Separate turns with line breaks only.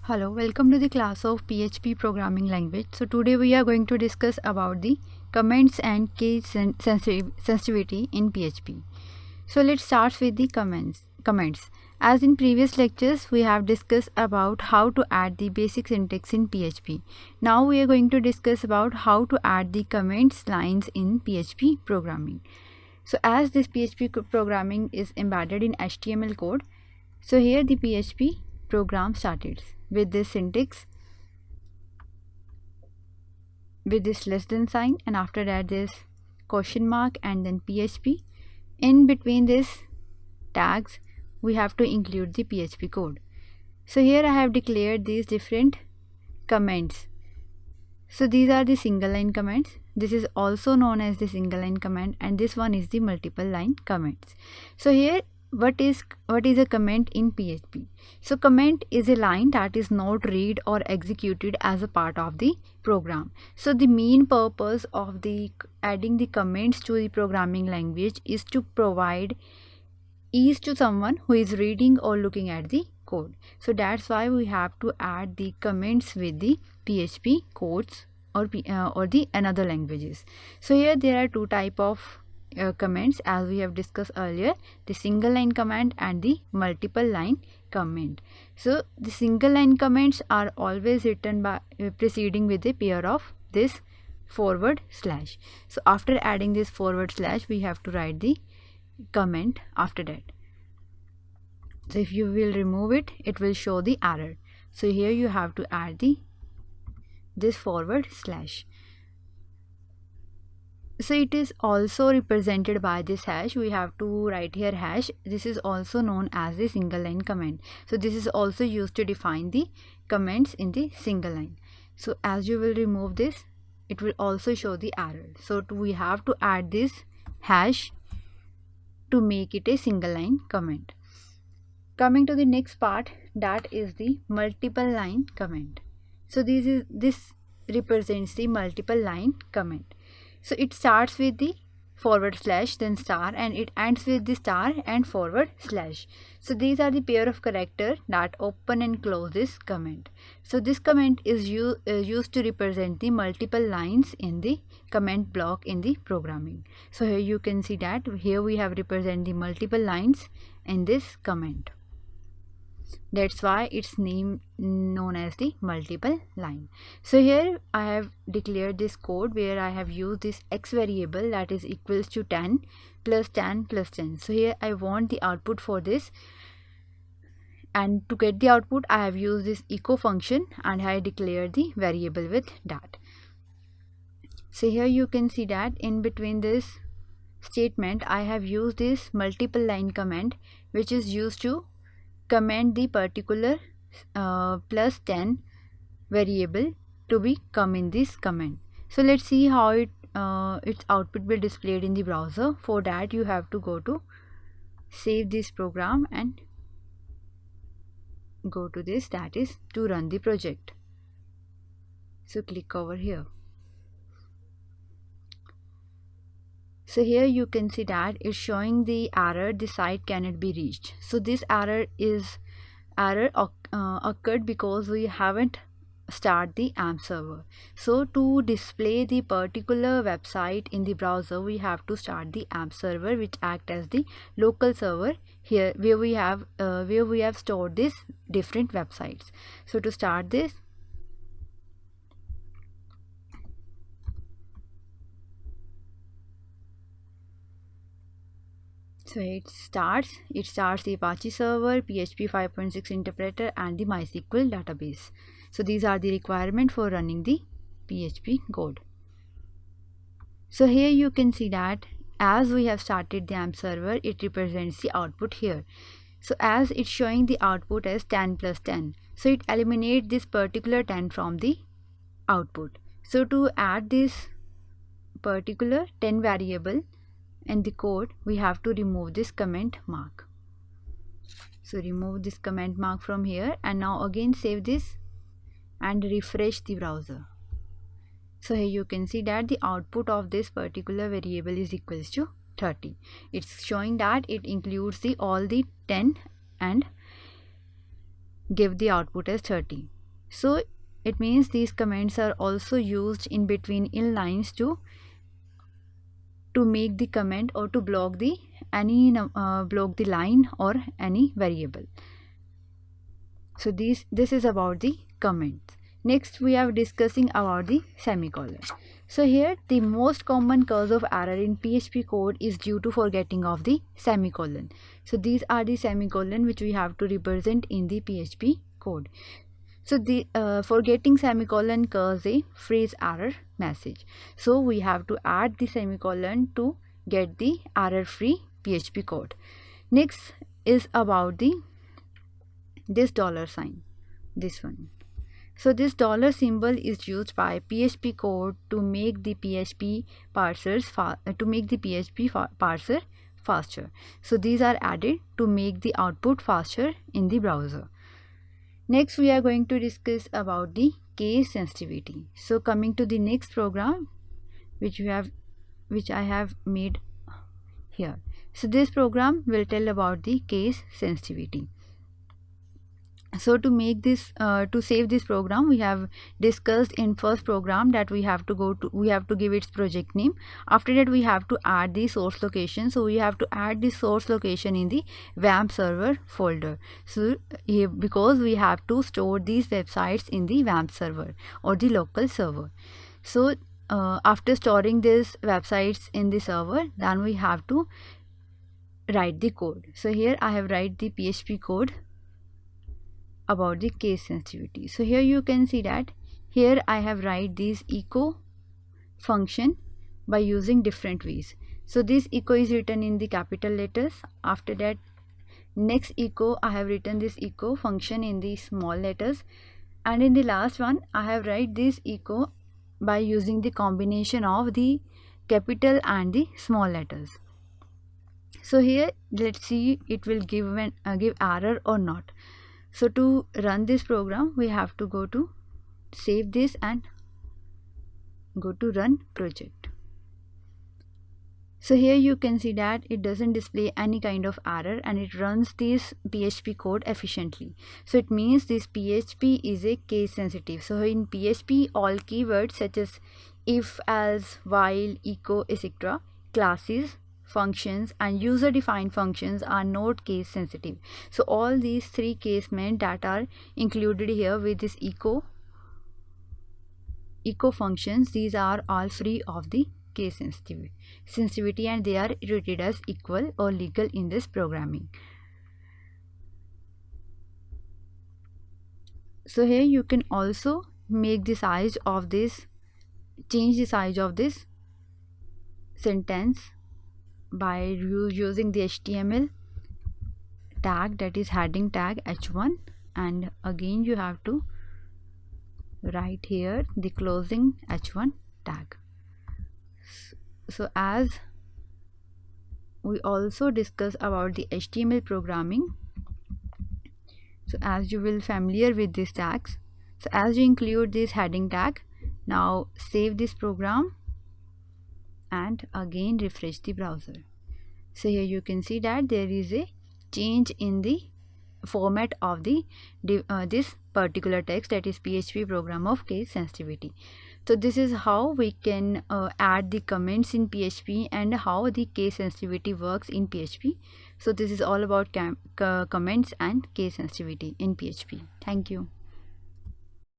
Hello, welcome to the class of PHP programming language. So today we are going to discuss about the comments and sensitivity in PHP. So let's start with the comments. As in previous lectures, we have discussed about how to add the basic syntax in PHP. Now we are going to discuss about how to add the comments lines in PHP programming. So as this PHP programming is embedded in HTML code, so here the PHP program started with this syntax, with this less than sign, and after that this question mark and then PHP. In between this tags we have to include the PHP code. So here I have declared these different comments. So these are the single line comments. This is also known as the single line comment, and this one is the multiple line comments. So here what is a comment in PHP? So comment is a line that is not read or executed as a part of the program. So the main purpose of the adding the comments to the programming language is to provide ease to someone who is reading or looking at the code. So that's why we have to add the comments with the PHP codes or the another languages. So here there are two type of comments as we have discussed earlier, the single line comment and the multiple line comment. So the single line comments are always written by preceding with a pair of this forward slash. So after adding this forward slash we have to write the comment after that. So if you will remove it, it will show the error. So here you have to add this forward slash. So it is also represented by this hash. We have to write here hash. This is also known as the single line comment. So this is also used to define the comments in the single line. So as you will remove this, it will also show the error. So we have to add this hash to make it a single line comment. Coming to the next part, that is the multiple line comment. So this represents the multiple line comment. So it starts with the forward slash, then star, and it ends with the star and forward slash. So these are the pair of characters that open and close this comment. So this comment is used to represent the multiple lines in the comment block in the programming. So here you can see that here we have represent the multiple lines in this comment. That's why it's known as the multiple line. So here I have declared this code where I have used this x variable that is equals to 10 plus 10 plus 10. So here I want the output for this, and to get the output I have used this echo function and I declared the variable with that. So here you can see that in between this statement I have used this multiple line comment, which is used to comment the particular plus 10 variable to be come in this comment. So let's see how its output will displayed in the browser. For that you have to go to save this program and go to this, that is to run the project. So click over here. So here you can see that it's showing the error, the site cannot be reached. So this error occurred because we haven't start the AMP server. So to display the particular website in the browser we have to start the AMP server, which act as the local server here where we have stored these different websites. So to start this, so it starts the Apache server, PHP 5.6 interpreter and the MySQL database. So these are the requirement for running the PHP code. So here you can see that as we have started the AMP server, it represents the output here. So as it's showing the output as 10 plus 10, so it eliminates this particular 10 from the output. So to add this particular 10 variable and the code, we have to remove this comment mark. So remove this comment mark from here, and now again save this and refresh the browser. So here you can see that the output of this particular variable is equals to 30. It's showing that it includes all the 10 and give the output as 30. So it means these comments are also used in between in lines to make the comment or to block the block the line or any variable. So this is about the comments. Next we are discussing about the semicolon. So here the most common cause of error in PHP code is due to forgetting of the semicolon. So these are the semicolon which we have to represent in the PHP code. So the forgetting semicolon causes a phrase error message. So we have to add the semicolon to get the error free PHP code. Next is about this dollar sign, this one. So this dollar symbol is used by PHP code to make the PHP parser faster. So these are added to make the output faster in the browser. Next we are going to discuss about the case sensitivity. So coming to the next program which I have made here. So this program will tell about the case sensitivity. So to make this to save this program, we have discussed in first program that we have to give its project name. After that we have to add the source location. So we have to add the source location in the WAMP server folder. So because we have to store these websites in the WAMP server or the local server. So after storing these websites in the server, then we have to write the code. So here I have write the PHP code about the case sensitivity. So here you can see that here I have write this echo function by using different ways. So this echo is written in the capital letters. After that next echo I have written this echo function in the small letters, and in the last one I have write this echo by using the combination of the capital and the small letters. So here let's see it will give error or not. So to run this program we have to go to save this and go to run project. So here you can see that it doesn't display any kind of error and it runs this PHP code efficiently. So it means this PHP is a case sensitive. So in PHP all keywords such as if, else, while, echo, etc., classes, functions and user defined functions are not case sensitive. So all these three case meant that are included here with this echo functions, these are all free of the case sensitivity and they are treated as equal or legal in this programming. So here you can also make the size of this, change the size of this sentence by using the HTML tag, that is heading tag h1, and again you have to write here the closing h1 tag. So as we also discuss about the HTML programming, so as you will familiar with these tags, so as you include this heading tag, now save this program and again refresh the browser. So here you can see that there is a change in the format of the this particular text, that is PHP program of case sensitivity. So this is how we can add the comments in PHP and how the case sensitivity works in PHP. So this is all about comments and case sensitivity in PHP. Thank you.